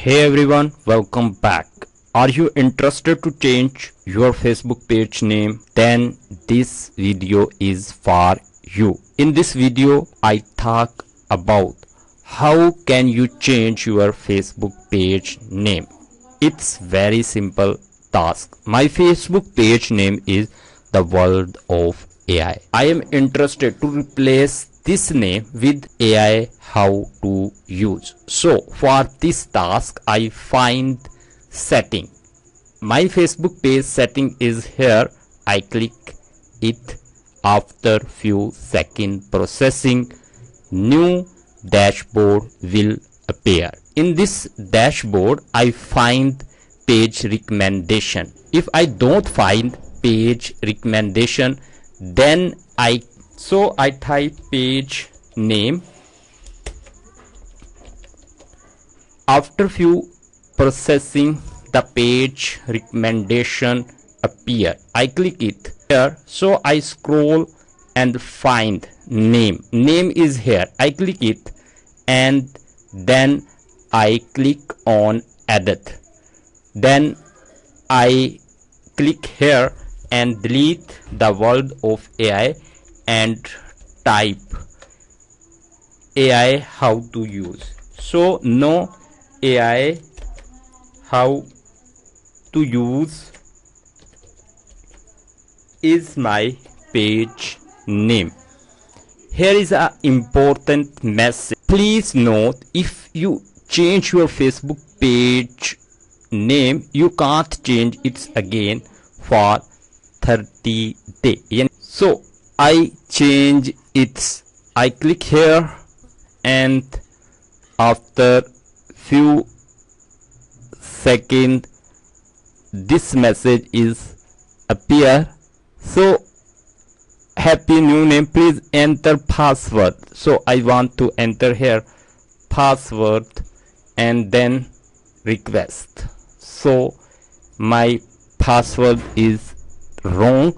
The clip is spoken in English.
Hey everyone, welcome back. Are you interested to change your Facebook page name? Then this video is for you. In this video, I talk about how can you change your Facebook page name. It's very simple task. My Facebook page name is the world of AI. I am interested to replace this name with AI how to use. So for this task I find setting. My Facebook page setting is here. I click it. After few seconds processing, new dashboard will appear. In this dashboard I find page recommendation. If I don't find page recommendation, then I type page name. After few processing, the page recommendation appear. I click it here. So I scroll and find name. Name is here. I click it and then I click on edit. Then I click here and delete the world of AI and type AI how to use. So no AI how to use is my page name. Here is an important message. Please note, if you change your Facebook page name, you can't change it again for 30 days. So I change it. I click here and after few seconds this message is appear. So happy new name, please enter password. So I want to enter here password and then request. So my password is wrong.